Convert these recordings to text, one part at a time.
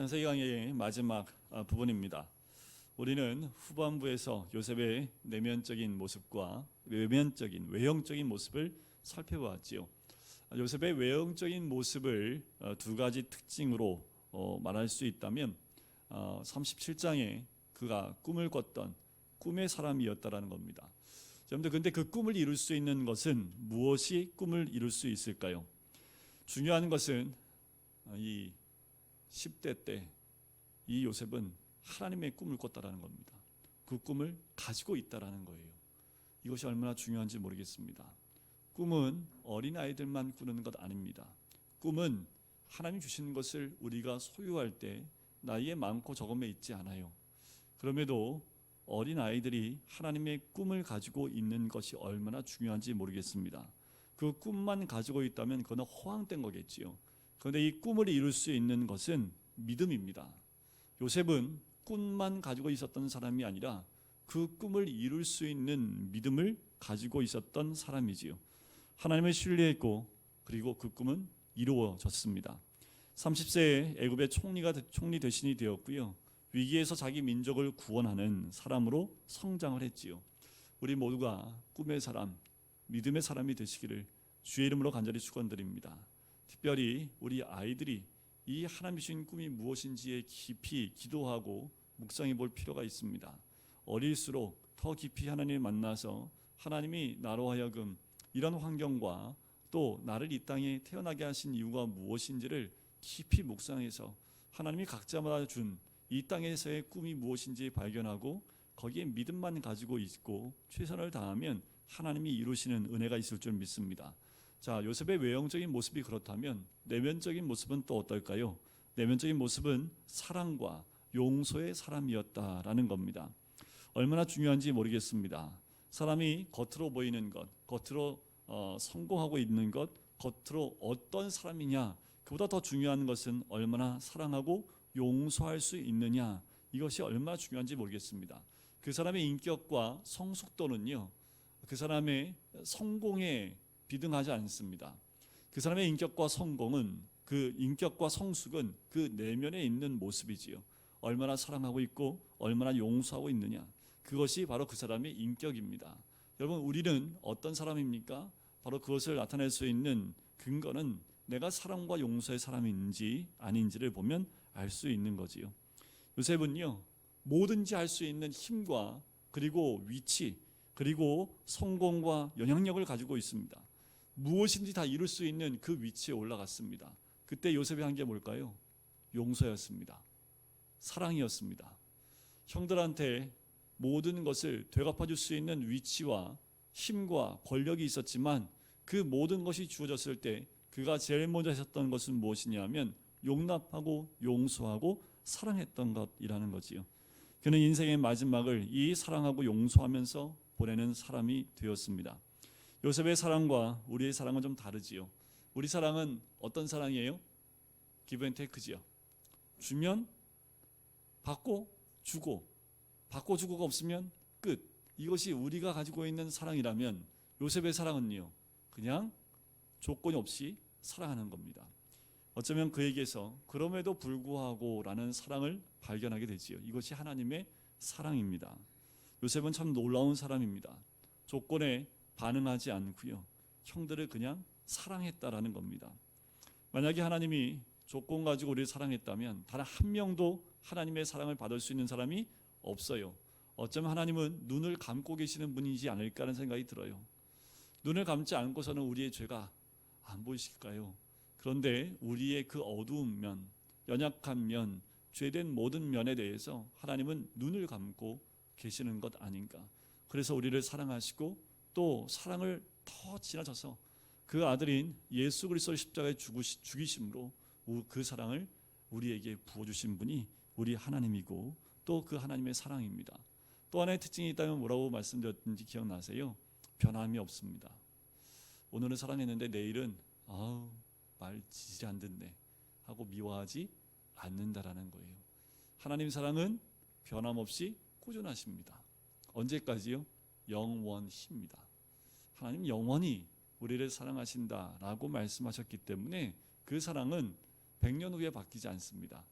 창세기 강의의 마지막 부분입니다. 우리는 후반부에서 요셉의 내면적인 모습과 외형적인 모습을 살펴보았지요. 요셉의 외형적인 모습을 두 가지 특징으로 말할 수 있다면 37장에 그가 꿈을 꿨던 꿈의 사람이었다라는 겁니다. 여러분들, 근데 그 꿈을 이룰 수 있는 것은 무엇이 꿈을 이룰 수 있을까요? 중요한 것은 이 10대 때 이 요셉은 하나님의 꿈을 꿨다라는 겁니다. 그 꿈을 가지고 있다라는 거예요. 이것이 얼마나 중요한지 모르겠습니다. 꿈은 어린아이들만 꾸는 것 아닙니다. 꿈은 하나님 주시는 것을 우리가 소유할 때 나이에 많고 적음에 있지 않아요. 그럼에도 어린아이들이 하나님의 꿈을 가지고 있는 것이 얼마나 중요한지 모르겠습니다. 그 꿈만 가지고 있다면 그건 허황된 거겠지요. 그런데 이 꿈을 이룰 수 있는 것은 믿음입니다. 요셉은 꿈만 가지고 있었던 사람이 아니라 그 꿈을 이룰 수 있는 믿음을 가지고 있었던 사람이지요. 하나님을 신뢰했고 그리고 그 꿈은 이루어졌습니다. 30세에 애굽의 총리 대신이 되었고요. 위기에서 자기 민족을 구원하는 사람으로 성장을 했지요. 우리 모두가 꿈의 사람, 믿음의 사람이 되시기를 주의 이름으로 간절히 축원드립니다. 특별히 우리 아이들이 이 하나님 주신 꿈이 무엇인지에 깊이 기도하고 묵상해 볼 필요가 있습니다. 어릴수록 더 깊이 하나님을 만나서 하나님이 나로 하여금 이런 환경과 또 나를 이 땅에 태어나게 하신 이유가 무엇인지를 깊이 묵상해서 하나님이 각자마다 준 이 땅에서의 꿈이 무엇인지 발견하고 거기에 믿음만 가지고 있고 최선을 다하면 하나님이 이루시는 은혜가 있을 줄 믿습니다. 자, 요셉의 외형적인 모습이 그렇다면 내면적인 모습은 또 어떨까요? 내면적인 모습은 사랑과 용서의 사람이었다라는 겁니다. 얼마나 중요한지 모르겠습니다. 사람이 겉으로 보이는 것, 겉으로 성공하고 있는 것, 겉으로 어떤 사람이냐, 그보다 더 중요한 것은 얼마나 사랑하고 용서할 수 있느냐, 이것이 얼마나 중요한지 모르겠습니다. 그 사람의 인격과 성숙도는요, 그 사람의 성공에 비등하지 않습니다. 그 사람의 인격과 성공은, 그 인격과 성숙은 그 내면에 있는 모습이지요. 얼마나 사랑하고 있고 얼마나 용서하고 있느냐, 그것이 바로 그 사람의 인격입니다. 여러분, 우리는 어떤 사람입니까? 바로 그것을 나타낼 수 있는 근거는 내가 사랑과 용서의 사람인지 아닌지를 보면 알 수 있는 거지요. 요셉은요, 뭐든지 할 수 있는 힘과 그리고 위치 그리고 성공과 영향력을 가지고 있습니다. 무엇인지 다 이룰 수 있는 그 위치에 올라갔습니다. 그때 요셉이 한 게 뭘까요? 용서였습니다. 사랑이었습니다. 형들한테 모든 것을 되갚아줄 수 있는 위치와 힘과 권력이 있었지만 그 모든 것이 주어졌을 때 그가 제일 먼저 했었던 것은 무엇이냐면 용납하고 용서하고 사랑했던 것이라는 거지요. 그는 인생의 마지막을 이 사랑하고 용서하면서 보내는 사람이 되었습니다. 요셉의 사랑과 우리의 사랑은 좀 다르지요. 우리 사랑은 어떤 사랑이에요? 기브 앤 테이크지요. 주면 받고 주고, 받고 주고가 없으면 끝. 이것이 우리가 가지고 있는 사랑이라면 요셉의 사랑은요, 그냥 조건이 없이 사랑하는 겁니다. 어쩌면 그에게서 그럼에도 불구하고 라는 사랑을 발견하게 되지요. 이것이 하나님의 사랑입니다. 요셉은 참 놀라운 사람입니다. 조건에 반응하지 않고요, 형들을 그냥 사랑했다라는 겁니다. 만약에 하나님이 조건 가지고 우리를 사랑했다면 단 한 명도 하나님의 사랑을 받을 수 있는 사람이 없어요. 어쩌면 하나님은 눈을 감고 계시는 분이지 않을까 하는 생각이 들어요. 눈을 감지 않고서는 우리의 죄가 안 보이실까요? 그런데 우리의 그 어두운 면, 연약한 면, 죄된 모든 면에 대해서 하나님은 눈을 감고 계시는 것 아닌가. 그래서 우리를 사랑하시고 또 사랑을 더 지나쳐서 그 아들인 예수 그리스도를 십자가에 죽이심으로 그 사랑을 우리에게 부어주신 분이 우리 하나님이고 또 그 하나님의 사랑입니다. 또 하나의 특징이 있다면 뭐라고 말씀드렸는지 기억나세요? 변함이 없습니다. 오늘은 사랑했는데 내일은 말 지지 안 듣네 하고 미워하지 않는다라는 거예요. 하나님 사랑은 변함없이 꾸준하십니다. 언제까지요? 영원히입니다. 하나님 영원히 우리를 사랑하신다라고 말씀하셨기 때문에 그 사랑은 100년 후에 바뀌지 않습니다.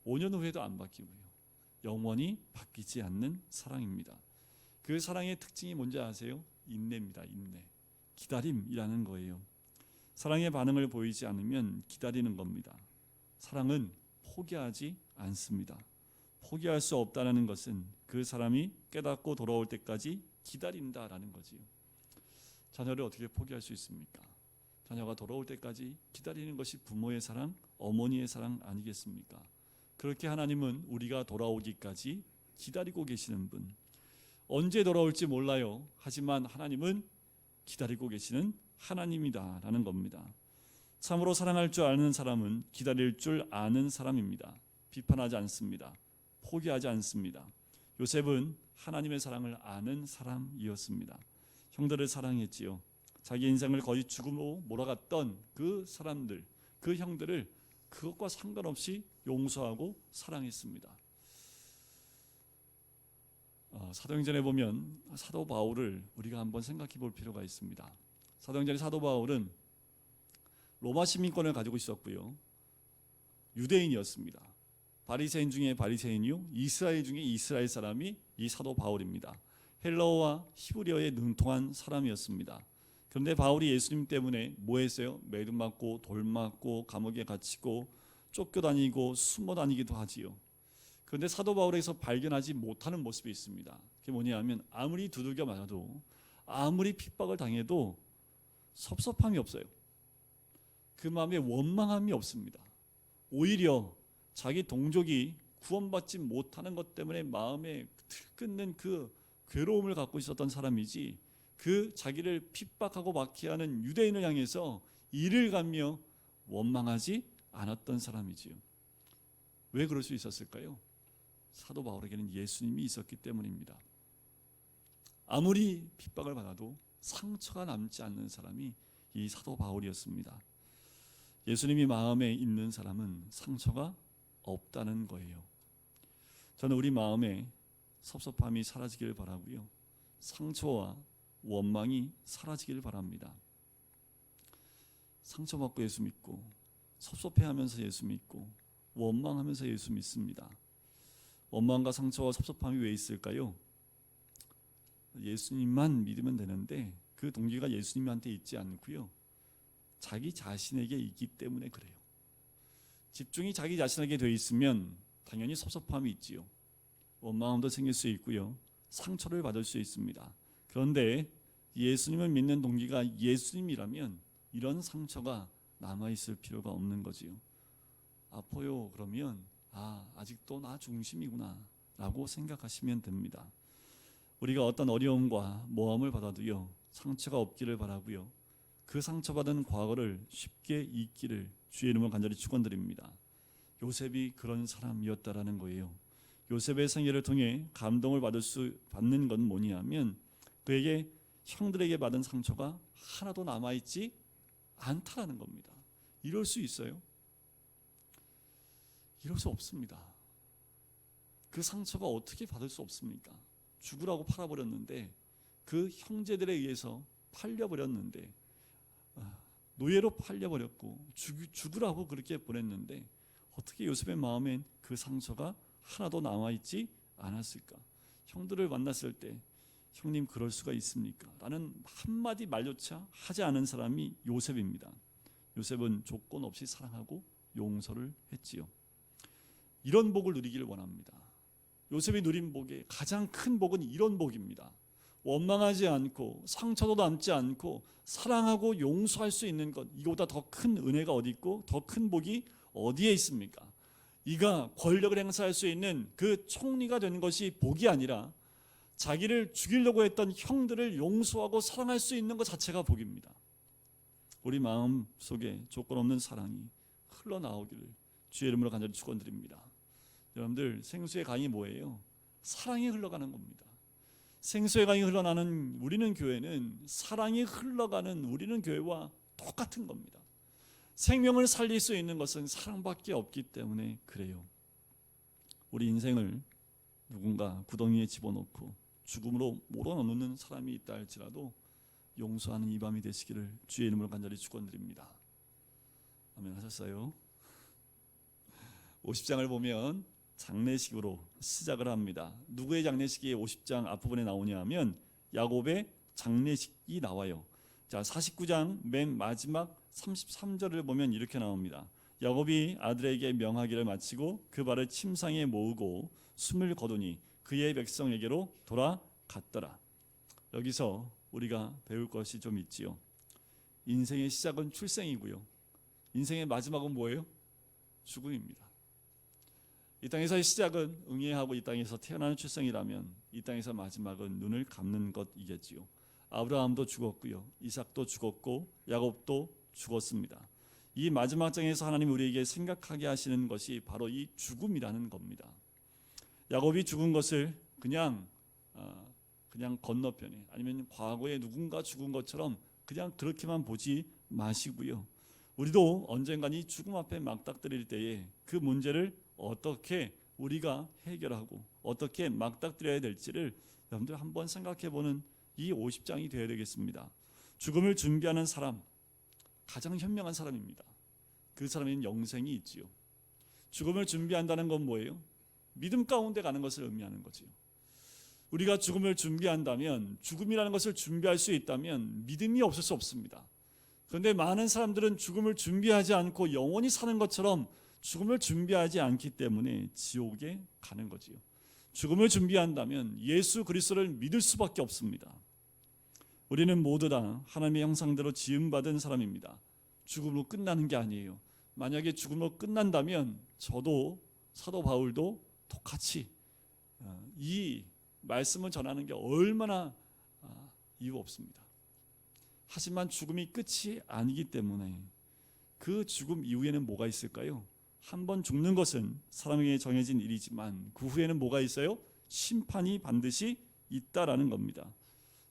5년 후에도 안 바뀌고요. 영원히 바뀌지 않는 사랑입니다. 그 사랑의 특징이 뭔지 아세요? 인내입니다. 인내. 기다림이라는 거예요. 사랑의 반응을 보이지 않으면 기다리는 겁니다. 사랑은 포기하지 않습니다. 포기할 수 없다는 것은 그 사람이 깨닫고 돌아올 때까지 기다린다라는 거지요. 자녀를 어떻게 포기할 수 있습니까? 자녀가 돌아올 때까지 기다리는 것이 부모의 사랑, 어머니의 사랑 아니겠습니까? 그렇게 하나님은 우리가 돌아오기까지 기다리고 계시는 분. 언제 돌아올지 몰라요. 하지만 하나님은 기다리고 계시는 하나님이다라는 겁니다. 참으로 사랑할 줄 아는 사람은 기다릴 줄 아는 사람입니다. 비판하지 않습니다. 포기하지 않습니다. 요셉은 하나님의 사랑을 아는 사람이었습니다. 형들을 사랑했지요. 자기 인생을 거의 죽음으로 몰아갔던 그 사람들, 그 형들을 그것과 상관없이 용서하고 사랑했습니다. 사도행전에 보면 사도 바울을 우리가 한번 생각해 볼 필요가 있습니다. 사도행전의 사도 바울은 로마 시민권을 가지고 있었고요. 유대인이었습니다. 바리새인 중에 바리새인이요, 이스라엘 중에 이스라엘 사람이 이 사도 바울입니다. 헬라어와 히브리어에 능통한 사람이었습니다. 그런데 바울이 예수님 때문에 뭐 했어요? 매듭 맞고 돌 맞고 감옥에 갇히고 쫓겨다니고 숨어 다니기도 하지요. 그런데 사도 바울에서 발견하지 못하는 모습이 있습니다. 그게 뭐냐면 아무리 두들겨 맞아도, 아무리 핍박을 당해도 섭섭함이 없어요. 그 마음에 원망함이 없습니다. 오히려 자기 동족이 구원받지 못하는 것 때문에 마음에 들끓는 그 괴로움을 갖고 있었던 사람이지, 그 자기를 핍박하고 박해하는 유대인을 향해서 이를 가며 원망하지 않았던 사람이지요. 왜 그럴 수 있었을까요? 사도 바울에게는 예수님이 있었기 때문입니다. 아무리 핍박을 받아도 상처가 남지 않는 사람이 이 사도 바울이었습니다. 예수님이 마음에 있는 사람은 상처가 없다는 거예요. 저는 우리 마음에 섭섭함이 사라지기를 바라고요. 상처와 원망이 사라지기를 바랍니다. 상처받고 예수 믿고, 섭섭해하면서 예수 믿고, 원망하면서 예수 믿습니다. 원망과 상처와 섭섭함이 왜 있을까요? 예수님만 믿으면 되는데 그 동기가 예수님한테 있지 않고요, 자기 자신에게 있기 때문에 그래요. 집중이 자기 자신에게 돼 있으면 당연히 섭섭함이 있지요. 원망함도 생길 수 있고요, 상처를 받을 수 있습니다. 그런데 예수님을 믿는 동기가 예수님이라면 이런 상처가 남아있을 필요가 없는 거지요. 아파요 그러면 아직도 나 중심이구나 라고 생각하시면 됩니다. 우리가 어떤 어려움과 모험을 받아도요, 상처가 없기를 바라고요, 그 상처받은 과거를 쉽게 잊기를 주의 이름으로 간절히 축원드립니다. 요셉이 그런 사람이었다라는 거예요. 요셉의 생애를 통해 감동을 받는 건 뭐냐면 그에게 형들에게 받은 상처가 하나도 남아있지 않다라는 겁니다. 이럴 수 있어요? 이럴 수 없습니다. 그 상처가 어떻게 받을 수 없습니까? 죽으라고 팔아버렸는데, 그 형제들에 의해서 팔려버렸는데, 노예로 팔려버렸고 죽으라고 그렇게 보냈는데 어떻게 요셉의 마음엔 그 상처가 하나도 남아있지 않았을까? 형들을 만났을 때 형님 그럴 수가 있습니까? 라는 한마디 말조차 하지 않은 사람이 요셉입니다. 요셉은 조건 없이 사랑하고 용서를 했지요. 이런 복을 누리기를 원합니다. 요셉이 누린 복의 가장 큰 복은 이런 복입니다. 원망하지 않고 상처도 남지 않고 사랑하고 용서할 수 있는 것, 이거보다 더 큰 은혜가 어디 있고 더 큰 복이 어디에 있습니까? 이가 권력을 행사할 수 있는 그 총리가 된 것이 복이 아니라 자기를 죽이려고 했던 형들을 용서하고 사랑할 수 있는 것 자체가 복입니다. 우리 마음 속에 조건 없는 사랑이 흘러나오기를 주의 이름으로 간절히 축원드립니다. 여러분들, 생수의 강이 뭐예요? 사랑이 흘러가는 겁니다. 생수의 강이 흘러나는 우리는 교회는 사랑이 흘러가는 우리는 교회와 똑같은 겁니다. 생명을 살릴 수 있는 것은 사랑밖에 없기 때문에 그래요. 우리 인생을 누군가 구덩이에 집어넣고 죽음으로 몰아넣는 사람이 있다 할지라도 용서하는 이 밤이 되시기를 주의 이름으로 간절히 축원드립니다. 아멘 하셨어요? 50장을 보면 장례식으로 시작을 합니다. 누구의 장례식이 50장 앞부분에 나오냐 하면 야곱의 장례식이 나와요. 자, 49장 맨 마지막 33절을 보면 이렇게 나옵니다. 야곱이 아들에게 명하기를 마치고 그 발을 침상에 모으고 숨을 거두니 그의 백성에게로 돌아갔더라. 여기서 우리가 배울 것이 좀 있지요. 인생의 시작은 출생이고요. 인생의 마지막은 뭐예요? 죽음입니다. 이 땅에서의 시작은 응애하고 이 땅에서 태어나는 출생이라면 이 땅에서 마지막은 눈을 감는 것이겠지요. 아브라함도 죽었고요. 이삭도 죽었고 야곱도 죽었습니다. 이 마지막 장에서 하나님이 우리에게 생각하게 하시는 것이 바로 이 죽음이라는 겁니다. 야곱이 죽은 것을 그냥 건너편에 아니면 과거에 누군가 죽은 것처럼 그냥 그렇게만 보지 마시고요. 우리도 언젠간 이 죽음 앞에 맞닥뜨릴 때에 그 문제를 어떻게 우리가 해결하고 어떻게 맞닥뜨려야 될지를 여러분들 한번 생각해보는 이 50장이 되어야 되겠습니다. 죽음을 준비하는 사람, 가장 현명한 사람입니다. 그 사람에는 영생이 있지요. 죽음을 준비한다는 건 뭐예요? 믿음 가운데 가는 것을 의미하는 거지요. 우리가 죽음을 준비한다면, 죽음이라는 것을 준비할 수 있다면 믿음이 없을 수 없습니다. 그런데 많은 사람들은 죽음을 준비하지 않고 영원히 사는 것처럼 죽음을 준비하지 않기 때문에 지옥에 가는 거지요. 죽음을 준비한다면 예수 그리스도를 믿을 수밖에 없습니다. 우리는 모두 다 하나님의 형상대로 지음받은 사람입니다. 죽음으로 끝나는 게 아니에요. 만약에 죽음으로 끝난다면 저도 사도 바울도 똑같이 이 말씀을 전하는 게 얼마나 이유 없습니다. 하지만 죽음이 끝이 아니기 때문에 그 죽음 이후에는 뭐가 있을까요? 한번 죽는 것은 사람에게 정해진 일이지만 그 후에는 뭐가 있어요? 심판이 반드시 있다라는 겁니다.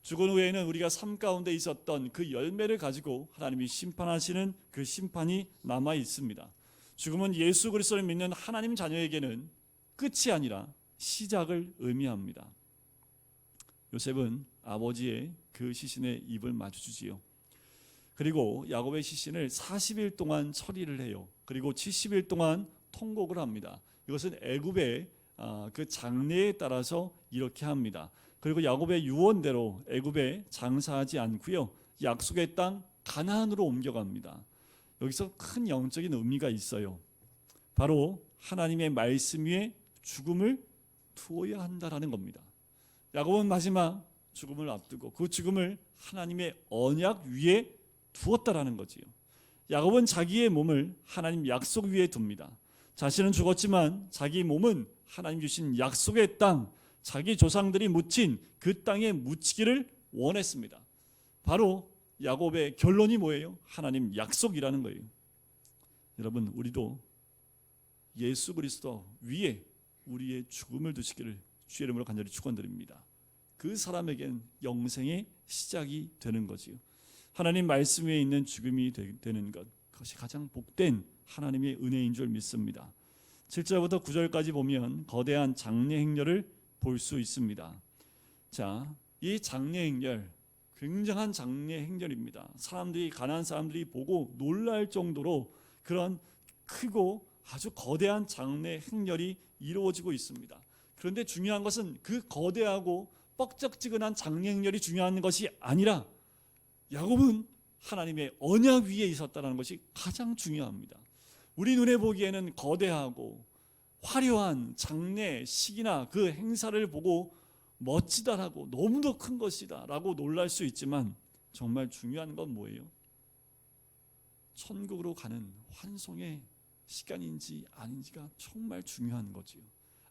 죽은 후에는 우리가 삶 가운데 있었던 그 열매를 가지고 하나님이 심판하시는 그 심판이 남아 있습니다. 죽음은 예수 그리스도를 믿는 하나님 자녀에게는 끝이 아니라 시작을 의미합니다. 요셉은 아버지의 그 시신의 입을 마주주지요. 그리고 야곱의 시신을 40일 동안 처리를 해요. 그리고 70일 동안 통곡을 합니다. 이것은 애굽의 그 장례에 따라서 이렇게 합니다. 그리고 야곱의 유언대로 애굽에 장사하지 않고요. 약속의 땅 가나안으로 옮겨갑니다. 여기서 큰 영적인 의미가 있어요. 바로 하나님의 말씀 위에 죽음을 두어야 한다라는 겁니다. 야곱은 마지막 죽음을 앞두고 그 죽음을 하나님의 언약 위에 두었다라는 거지요. 야곱은 자기의 몸을 하나님 약속 위에 둡니다. 자신은 죽었지만 자기 몸은 하나님 주신 약속의 땅, 자기 조상들이 묻힌 그 땅에 묻히기를 원했습니다. 바로 야곱의 결론이 뭐예요? 하나님 약속이라는 거예요. 여러분, 우리도 예수 그리스도 위에 우리의 죽음을 두시기를 주의 이름으로 간절히 축원드립니다. 그 사람에겐 영생의 시작이 되는 거지요. 하나님 말씀 위에 있는 죽음이 되는 것, 그것이 가장 복된 하나님의 은혜인 줄 믿습니다. 7절부터 9절까지 보면 거대한 장례 행렬을 볼 수 있습니다. 자, 이 장례 행렬, 굉장한 장례 행렬입니다. 가난한 사람들이 보고 놀랄 정도로 그런 크고 아주 거대한 장례 행렬이 이루어지고 있습니다. 그런데 중요한 것은 그 거대하고 뻑적지근한 장례 행렬이 중요한 것이 아니라 야곱은 하나님의 언약 위에 있었다는 것이 가장 중요합니다. 우리 눈에 보기에는 거대하고 화려한 장례식이나 그 행사를 보고 멋지다라고 너무도 큰 것이다 라고 놀랄 수 있지만 정말 중요한 건 뭐예요? 천국으로 가는 환송의 시간인지 아닌지가 정말 중요한 거지요.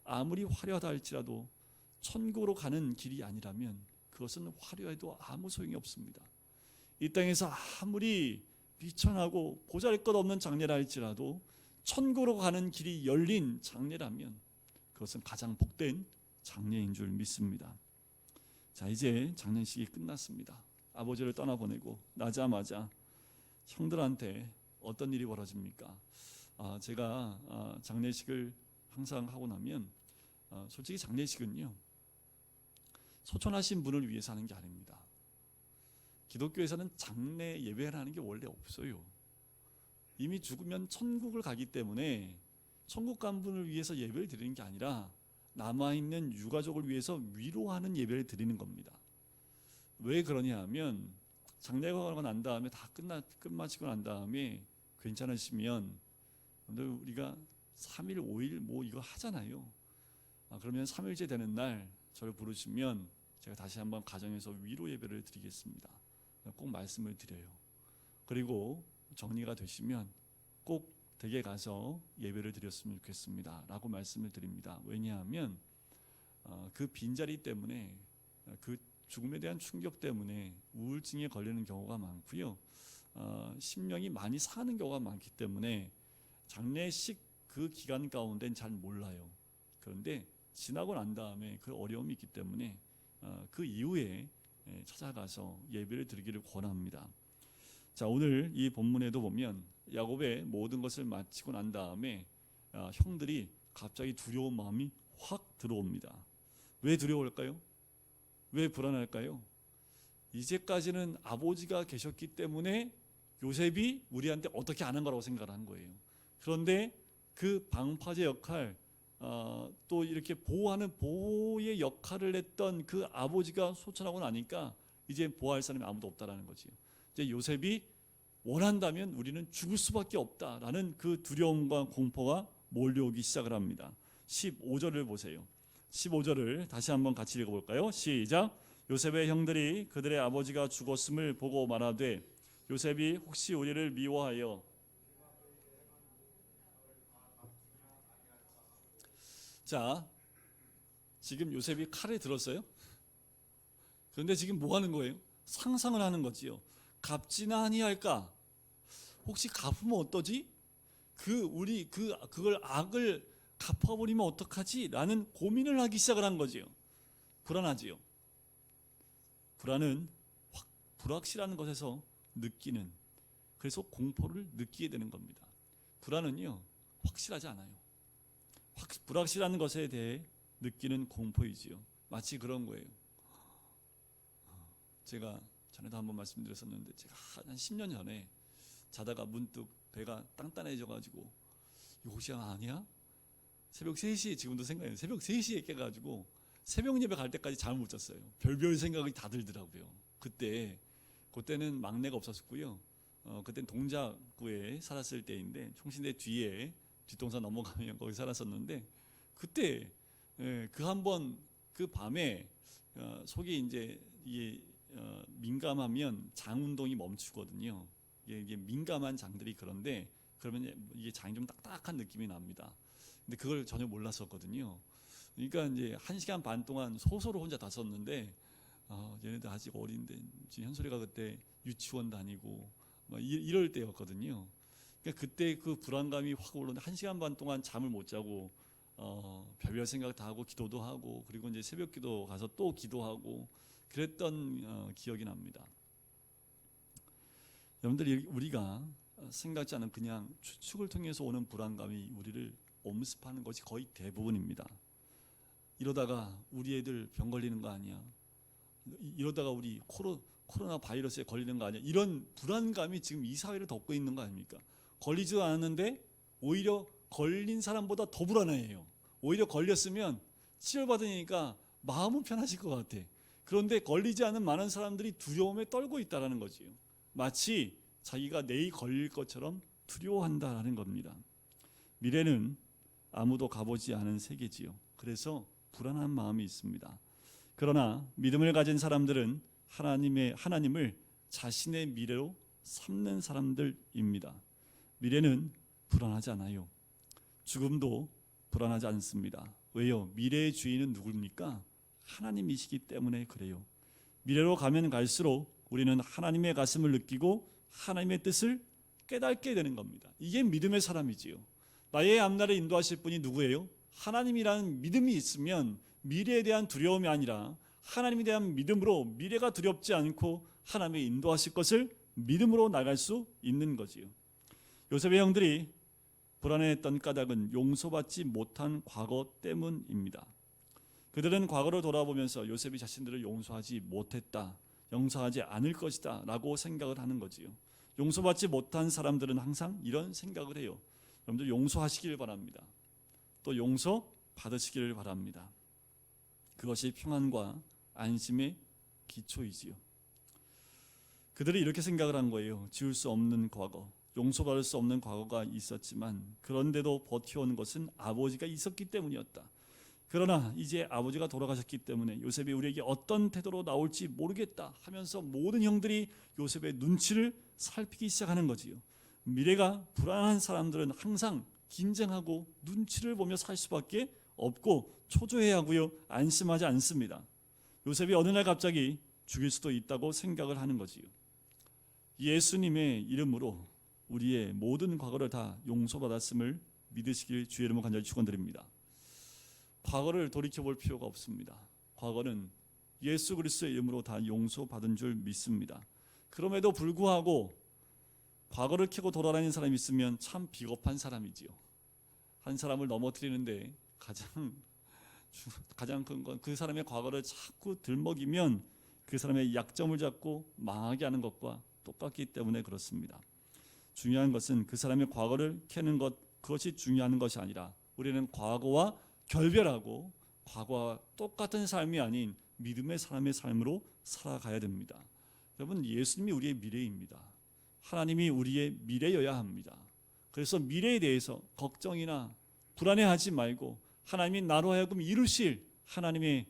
아무리 화려하다 할지라도 천국으로 가는 길이 아니라면 그것은 화려해도 아무 소용이 없습니다. 이 땅에서 아무리 비천하고 보잘것없는 장례라 할지라도 천국으로 가는 길이 열린 장례라면 그것은 가장 복된 장례인 줄 믿습니다. 자, 이제 장례식이 끝났습니다. 아버지를 떠나보내고 나자마자 형들한테 어떤 일이 벌어집니까? 제가 장례식을 항상 하고 나면 솔직히 장례식은요, 소천하신 분을 위해서 하는 게 아닙니다. 기독교에서는 장례 예배라는 게 원래 없어요. 이미 죽으면 천국을 가기 때문에 천국 간 분을 위해서 예배를 드리는 게 아니라 남아있는 유가족을 위해서 위로하는 예배를 드리는 겁니다. 왜 그러냐 하면 장례가 난 다음에 다 끝마치고 난 다음에 괜찮으시면 우리가 3일 5일 뭐 이거 하잖아요. 그러면 3일째 되는 날 저를 부르시면 제가 다시 한번 가정에서 위로 예배를 드리겠습니다. 꼭 말씀을 드려요. 그리고 정리가 되시면 꼭 댁에 가서 예배를 드렸으면 좋겠습니다 라고 말씀을 드립니다. 왜냐하면 그 빈자리 때문에, 그 죽음에 대한 충격 때문에 우울증에 걸리는 경우가 많고요, 심령이 많이 상하는 경우가 많기 때문에 장례식 그 기간 가운데는 잘 몰라요. 그런데 지나고 난 다음에 그 어려움이 있기 때문에 그 이후에 찾아가서 예배를 드리기를 권합니다. 자, 오늘 이 본문에도 보면 야곱의 모든 것을 마치고 난 다음에 형들이 갑자기 두려운 마음이 확 들어옵니다. 왜 두려울까요? 왜 불안할까요? 이제까지는 아버지가 계셨기 때문에 요셉이 우리한테 어떻게 안 한 거라고 생각을 한 거예요. 그런데 그 방파제 역할, 또 이렇게 보호하는 보호의 역할을 했던 그 아버지가 소천하고 나니까 이제 보호할 사람이 아무도 없다라는 거지요. 이제 요셉이 원한다면 우리는 죽을 수밖에 없다라는 그 두려움과 공포가 몰려오기 시작을 합니다. 15절을 보세요. 15절을 다시 한번 같이 읽어볼까요? 시작. 요셉의 형들이 그들의 아버지가 죽었음을 보고 말하되 요셉이 혹시 우리를 미워하여, 자, 지금 요셉이 칼을 들었어요. 그런데 지금 뭐 하는 거예요? 상상을 하는 거지요. 갚지나 아니할까? 혹시 갚으면 어떠지? 그걸 악을 갚아버리면 어떡하지? 라는 고민을 하기 시작을 한 거지요. 불안하지요. 불안은 불확실한 것에서 느끼는, 그래서 공포를 느끼게 되는 겁니다. 불안은요, 확실하지 않아요. 불확실한 것에 대해 느끼는 공포이지요. 마치 그런 거예요. 제가 전에도 한번 말씀드렸었는데, 제가 한 10년 전에 자다가 문득 배가 단단해져가지고 이거 혹시 아니야? 새벽 3시에, 지금도 생각해요. 새벽 3시에 깨가지고 새벽 예배 갈 때까지 잠을 못 잤어요. 별별 생각이 다 들더라고요. 그때는 막내가 없었고요. 그때는 동작구에 살았을 때인데, 총신대 뒤에 뒷동산 넘어가면 거기 살았었는데, 그때 그 한번 그 밤에 속이 이제 이게 민감하면 장 운동이 멈추거든요. 이게 민감한 장들이, 그런데 그러면 이게 장이 좀 딱딱한 느낌이 납니다. 근데 그걸 전혀 몰랐었거든요. 그러니까 이제 1시간 반 동안 소설을 혼자 다 썼는데, 얘네들 아직 어린데, 현솔이가 그때 유치원 다니고 막 이럴 때였거든요. 그러니까 그때 그 불안감이 확 올라오는데 1시간 반 동안 잠을 못 자고 별별 생각 다 하고 기도도 하고, 그리고 이제 새벽 기도 가서 또 기도하고 그랬던 기억이 납니다. 여러분들, 우리가 생각지 않은 그냥 추측을 통해서 오는 불안감이 우리를 엄습하는 것이 거의 대부분입니다. 이러다가 우리 애들 병 걸리는 거 아니야? 이러다가 우리 코로나 바이러스에 걸리는 거 아니야? 이런 불안감이 지금 이 사회를 덮고 있는 거 아닙니까? 걸리지도 않았는데 오히려 걸린 사람보다 더 불안해해요. 오히려 걸렸으면 치료받으니까 마음은 편하실 것 같아. 그런데 걸리지 않은 많은 사람들이 두려움에 떨고 있다는 거지요. 마치 자기가 내일 걸릴 것처럼 두려워한다라는 겁니다. 미래는 아무도 가보지 않은 세계지요. 그래서 불안한 마음이 있습니다. 그러나 믿음을 가진 사람들은 하나님을 자신의 미래로 삼는 사람들입니다. 미래는 불안하지 않아요. 죽음도 불안하지 않습니다. 왜요? 미래의 주인은 누굽니까? 하나님이시기 때문에 그래요. 미래로 가면 갈수록 우리는 하나님의 가슴을 느끼고 하나님의 뜻을 깨닫게 되는 겁니다. 이게 믿음의 사람이지요. 나의 앞날을 인도하실 분이 누구예요? 하나님이라는 믿음이 있으면 미래에 대한 두려움이 아니라 하나님에 대한 믿음으로 미래가 두렵지 않고 하나님의 인도하실 것을 믿음으로 나갈 수 있는 거지요. 요셉의 형들이 불안해했던 까닭은 용서받지 못한 과거 때문입니다. 그들은 과거를 돌아보면서 요셉이 자신들을 용서하지 못했다, 용서하지 않을 것이다 라고 생각을 하는 거지요. 용서받지 못한 사람들은 항상 이런 생각을 해요. 여러분들 용서하시길 바랍니다. 또 용서 받으시기를 바랍니다. 그것이 평안과 안심의 기초이지요. 그들이 이렇게 생각을 한 거예요. 지울 수 없는 과거, 용서받을 수 없는 과거가 있었지만 그런데도 버텨온 것은 아버지가 있었기 때문이었다. 그러나 이제 아버지가 돌아가셨기 때문에 요셉이 우리에게 어떤 태도로 나올지 모르겠다 하면서 모든 형들이 요셉의 눈치를 살피기 시작하는 거지요. 미래가 불안한 사람들은 항상 긴장하고 눈치를 보며 살 수밖에 없고 초조해야 하고요. 안심하지 않습니다. 요셉이 어느 날 갑자기 죽일 수도 있다고 생각을 하는 거지요. 예수님의 이름으로 우리의 모든 과거를 다 용서받았음을 믿으시길 주의 이름으로 간절히 축원드립니다. 과거를 돌이켜볼 필요가 없습니다. 과거는 예수 그리스도의 이름으로 다 용서받은 줄 믿습니다. 그럼에도 불구하고 과거를 캐고 돌아다니는 사람이 있으면 참 비겁한 사람이지요. 한 사람을 넘어뜨리는데 가장 큰 건 그 사람의 과거를 자꾸 들먹이면 그 사람의 약점을 잡고 망하게 하는 것과 똑같기 때문에 그렇습니다. 중요한 것은 그 사람의 과거를 캐는 것, 그것이 중요한 것이 아니라 우리는 과거와 결별하고 과거와 똑같은 삶이 아닌 믿음의 사람의 삶으로 살아가야 됩니다. 여러분, 예수님이 우리의 미래입니다. 하나님이 우리의 미래여야 합니다. 그래서 미래에 대해서 걱정이나 불안해하지 말고 하나님이 나로 하여금 이루실 하나님의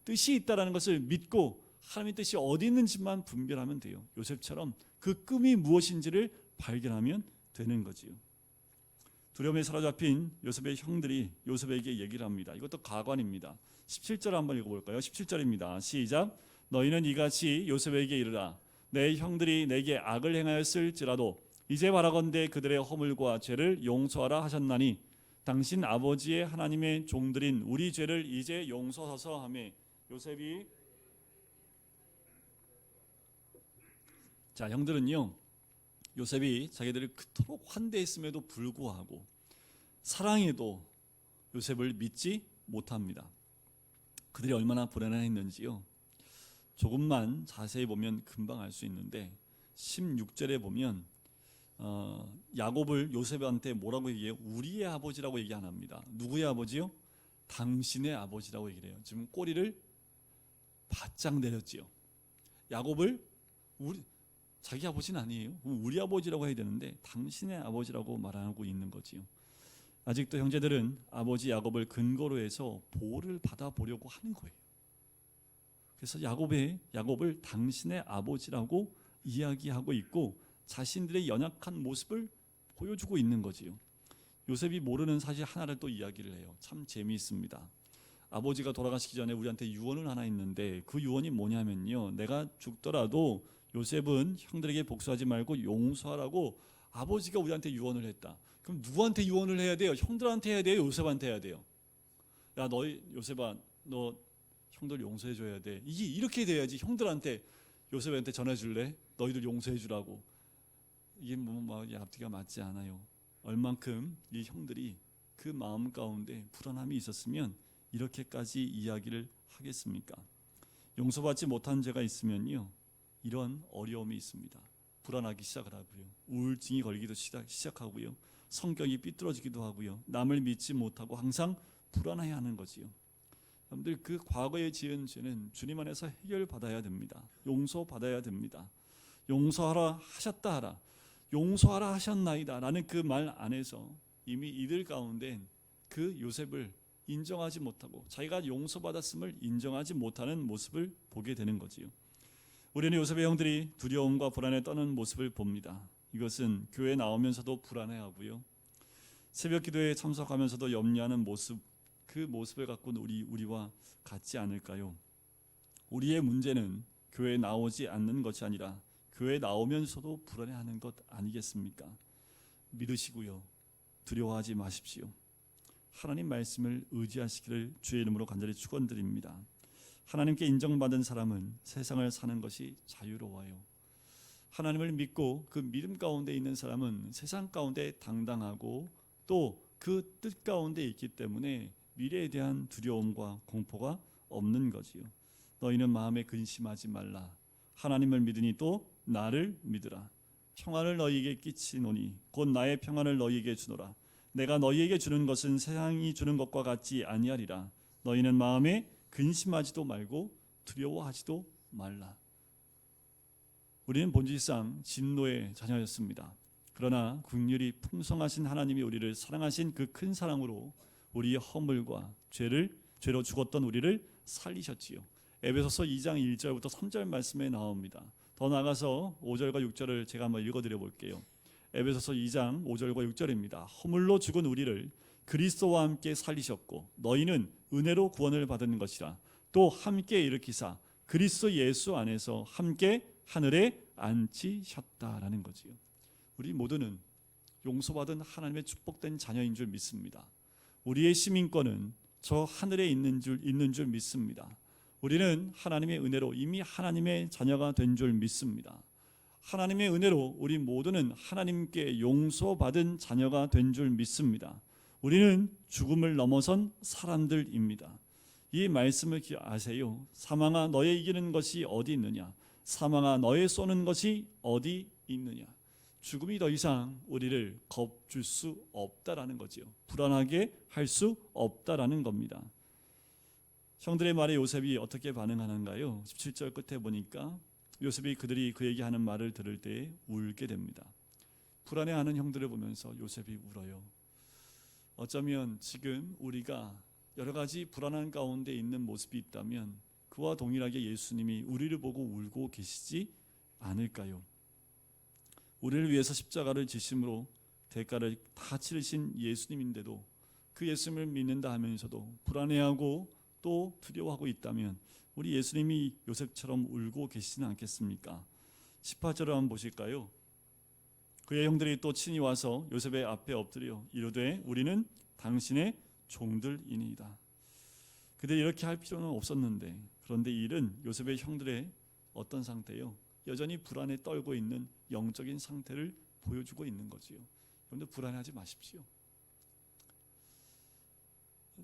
뜻이 있다는 것을 믿고 하나님의 뜻이 어디 있는지만 분별하면 돼요. 요셉처럼 그 꿈이 무엇인지를 발견하면 되는 거지요. 두려움에 사로잡힌 요셉의 형들이 요셉에게 얘기를 합니다. 이것도 가관입니다. 17절 한번 읽어볼까요? 17절입니다. 시작. 너희는 이같이 요셉에게 이르라. 내 형들이 내게 악을 행하였을지라도 이제 바라건대 그들의 허물과 죄를 용서하라 하셨나니 당신 아버지의 하나님의 종들인 우리 죄를 이제 용서하소서 하며 요셉이 자 형들은요 요셉이 자기들을 그토록 환대했음에도 불구하고 사랑해도 요셉을 믿지 못합니다. 그들이 얼마나 불안했는지요. 조금만 자세히 보면 금방 알 수 있는데 16절에 보면 야곱을 요셉한테 뭐라고 얘기해요? 우리의 아버지라고 얘기 안 합니다. 누구의 아버지요? 당신의 아버지라고 얘기를 해요. 지금 꼬리를 바짝 내렸지요. 야곱을 자기 아버지는 아니에요. 우리 아버지라고 해야 되는데 당신의 아버지라고 말하고 있는 거지요. 아직도 형제들은 아버지 야곱을 근거로 해서 보호를 받아보려고 하는 거예요. 그래서 야곱을 당신의 아버지라고 이야기하고 있고 자신들의 연약한 모습을 보여주고 있는 거지요. 요셉이 모르는 사실 하나를 또 이야기를 해요. 참 재미있습니다. 아버지가 돌아가시기 전에 우리한테 유언을 하나 있는데 그 유언이 뭐냐면요. 내가 죽더라도 요셉은 형들에게 복수하지 말고 용서하라고 아버지가 우리한테 유언을 했다. 그럼 누구한테 유언을 해야 돼요? 형들한테 해야 돼요? 요셉한테 해야 돼요? 야, 요셉아, 너 형들 용서해 줘야 돼. 이렇게 돼야지. 형들한테 요셉한테 전해줄래? 너희들 용서해 주라고. 이게 앞뒤가 맞지 않아요. 얼만큼 이 형들이 그 마음 가운데 불안함이 있었으면 이렇게까지 이야기를 하겠습니까? 용서받지 못한 죄가 있으면요 이런 어려움이 있습니다. 불안하기 시작을 하고요, 우울증이 걸리기도 시작하고요, 성격이 삐뚤어지기도 하고요, 남을 믿지 못하고 항상 불안해하는 거지요. 여러분들 그 과거에 지은 죄는 주님 안에서 해결받아야 됩니다. 용서받아야 됩니다. 용서하라 하셨다 하라, 용서하라 하셨나이다 라는 그 말 안에서 이미 이들 가운데 그 요셉을 인정하지 못하고 자기가 용서받았음을 인정하지 못하는 모습을 보게 되는 거지요. 우리는 요셉의 형들이 두려움과 불안에 떠는 모습을 봅니다. 이것은 교회에 나오면서도 불안해하고요, 새벽 기도에 참석하면서도 염려하는 모습, 그 모습을 갖고는 우리와 같지 않을까요? 우리의 문제는 교회에 나오지 않는 것이 아니라 교회에 나오면서도 불안해하는 것 아니겠습니까? 믿으시고요, 두려워하지 마십시오. 하나님 말씀을 의지하시기를 주의 이름으로 간절히 축원드립니다. 하나님께 인정받은 사람은 세상을 사는 것이 자유로워요. 하나님을 믿고 그 믿음 가운데 있는 사람은 세상 가운데 당당하고 또 그 뜻 가운데 있기 때문에 미래에 대한 두려움과 공포가 없는 거지요. 너희는 마음에 근심하지 말라. 하나님을 믿으니 또 나를 믿으라. 평안을 너희에게 끼치노니 곧 나의 평안을 너희에게 주노라. 내가 너희에게 주는 것은 세상이 주는 것과 같지 아니하리라. 너희는 마음에 근심하지도 말고 두려워하지도 말라. 우리는 본질상 진노의 자녀였습니다. 그러나 긍휼이 풍성하신 하나님이 우리를 사랑하신 그 큰 사랑으로 우리의 허물과 죄로 죽었던 우리를 살리셨지요. 에베소서 2장 1절부터 3절 말씀에 나옵니다. 더 나아가서 5절과 6절을 제가 한번 읽어드려 볼게요. 에베소서 2장 5절과 6절입니다. 허물로 죽은 우리를 그리스도와 함께 살리셨고 너희는 은혜로 구원을 받은 것이라. 또 함께 일으키사 그리스도 예수 안에서 함께 하늘에 앉히셨다라는 거지요. 우리 모두는 용서받은 하나님의 축복된 자녀인 줄 믿습니다. 우리의 시민권은 저 하늘에 있는 줄 믿습니다. 우리는 하나님의 은혜로 이미 하나님의 자녀가 된 줄 믿습니다. 하나님의 은혜로 우리 모두는 하나님께 용서받은 자녀가 된 줄 믿습니다. 우리는 죽음을 넘어선 사람들입니다. 이 말씀을 아세요? 사망아 너의 이기는 것이 어디 있느냐? 사망아 너의 쏘는 것이 어디 있느냐? 죽음이 더 이상 우리를 겁줄 수 없다라는 거지요. 불안하게 할 수 없다라는 겁니다. 형들의 말에 요셉이 어떻게 반응하는가요? 17절 끝에 보니까 요셉이 그들이 그에게 하는 말을 들을 때 울게 됩니다. 불안해하는 형들을 보면서 요셉이 울어요. 어쩌면 지금 우리가 여러 가지 불안한 가운데 있는 모습이 있다면 그와 동일하게 예수님이 우리를 보고 울고 계시지 않을까요? 우리를 위해서 십자가를 지심으로 대가를 다 치르신 예수님인데도 그 예수님을 믿는다 하면서도 불안해하고 또 두려워하고 있다면 우리 예수님이 요셉처럼 울고 계시지는 않겠습니까? 18절을 한번 보실까요? 그의 형들이 또 친히 와서 요셉의 앞에 엎드려 이르되 우리는 당신의 종들이니이다. 그들이 이렇게 할 필요는 없었는데 그런데 이 일은 요셉의 형들의 어떤 상태요? 여전히 불안에 떨고 있는 영적인 상태를 보여주고 있는 거지요. 여러분들 불안해하지 마십시오.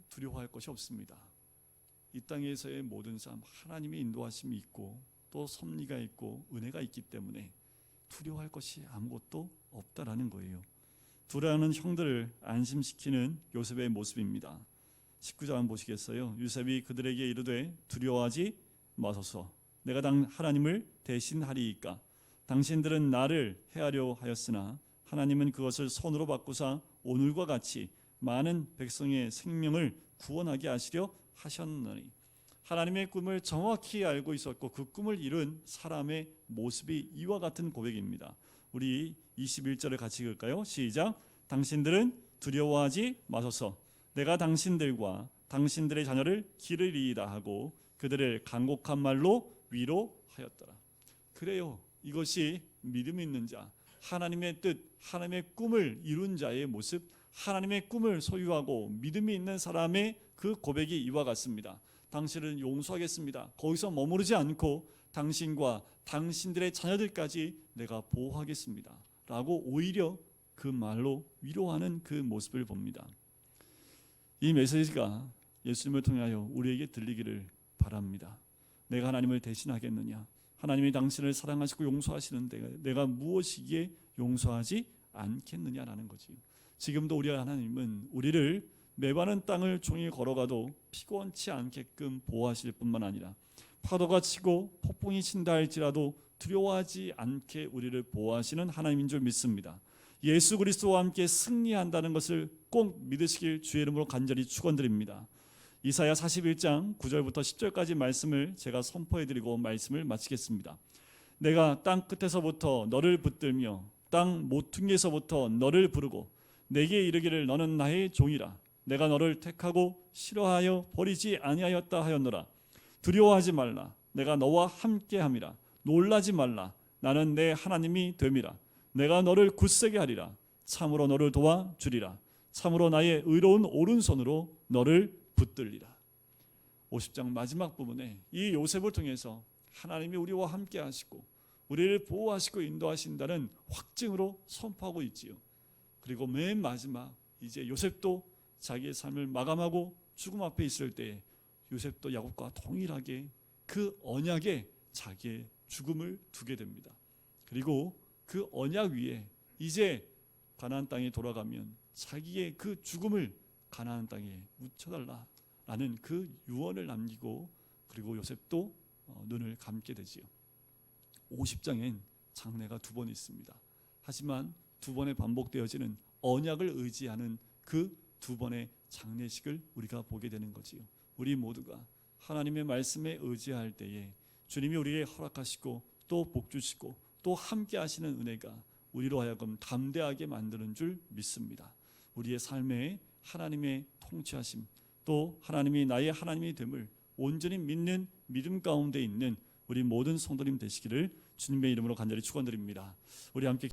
두려워할 것이 없습니다. 이 땅에서의 모든 삶 하나님의 인도하심이 있고 또 섭리가 있고 은혜가 있기 때문에 두려워할 것이 아무것도 없다라는 거예요. 두려워하는 형들을 안심시키는 요셉의 모습입니다. 19절 한번 보시겠어요? 요셉이 그들에게 이르되 두려워하지 마소서 내가 하나님을 대신하리이까 당신들은 나를 해하려 하였으나 하나님은 그것을 손으로 바꾸사 오늘과 같이 많은 백성의 생명을 구원하게 하시려 하셨느니. 하나님의 꿈을 정확히 알고 있었고 그 꿈을 이룬 사람의 모습이 이와 같은 고백입니다. 우리 21절을 같이 읽을까요? 시작. 당신들은 두려워하지 마소서 내가 당신들과 당신들의 자녀를 기르리이다 하고 그들을 간곡한 말로 위로하였더라. 그래요. 이것이 믿음 있는 자, 하나님의 뜻, 하나님의 꿈을 이룬 자의 모습, 하나님의 꿈을 소유하고 믿음이 있는 사람의 그 고백이 이와 같습니다. 당신을 용서하겠습니다. 거기서 머무르지 않고 당신과 당신들의 자녀들까지 내가 보호하겠습니다. 라고 오히려 그 말로 위로하는 그 모습을 봅니다. 이 메시지가 예수님을 통하여 우리에게 들리기를 바랍니다. 내가 하나님을 대신하겠느냐? 하나님이 당신을 사랑하시고 용서하시는데 내가 무엇이기에 용서하지 않겠느냐라는 거지. 지금도 우리 하나님은 우리를 메마른 땅을 종일 걸어가도 피곤치 않게끔 보호하실 뿐만 아니라 파도가 치고 폭풍이 친다 할지라도 두려워하지 않게 우리를 보호하시는 하나님인 줄 믿습니다. 예수 그리스도와 함께 승리한다는 것을 꼭 믿으시길 주의 이름으로 간절히 축원드립니다. 이사야 41장 9절부터 10절까지 말씀을 제가 선포해드리고 말씀을 마치겠습니다. 내가 땅 끝에서부터 너를 붙들며 땅 모퉁이에서부터 너를 부르고 내게 이르기를 너는 나의 종이라. 내가 너를 택하고 싫어하여 버리지 아니하였다 하였노라. 두려워하지 말라. 내가 너와 함께함이라. 놀라지 말라. 나는 내 하나님이 됨이라. 내가 너를 굳세게 하리라. 참으로 너를 도와주리라. 참으로 나의 의로운 오른손으로 너를 붙들리라. 50장 마지막 부분에 이 요셉을 통해서 하나님이 우리와 함께 하시고 우리를 보호하시고 인도하신다는 확증으로 선포하고 있지요. 그리고 맨 마지막 이제 요셉도 자기의 삶을 마감하고 죽음 앞에 있을 때 요셉도 야곱과 동일하게 그 언약에 자기의 죽음을 두게 됩니다. 그리고 그 언약 위에 이제 가나안 땅에 돌아가면 자기의 그 죽음을 가나안 땅에 묻혀달라라는 그 유언을 남기고, 그리고 요셉도 눈을 감게 되지요. 50장엔 장례가 2번 있습니다. 하지만 2번에 반복되어지는 언약을 의지하는 그 2번의 장례식을 우리가 보게 되는 거지요. 우리 모두가 하나님의 말씀에 의지할 때에 주님이 우리에게 허락하시고 또 복주시고 또 함께 하시는 은혜가 우리로 하여금 담대하게 만드는 줄 믿습니다. 우리의 삶에 하나님의 통치하심, 또 하나님이 나의 하나님이 됨을 온전히 믿는 믿음 가운데 있는 우리 모든 성도님 되시기를 주님의 이름으로 간절히 축원드립니다. 우리 함께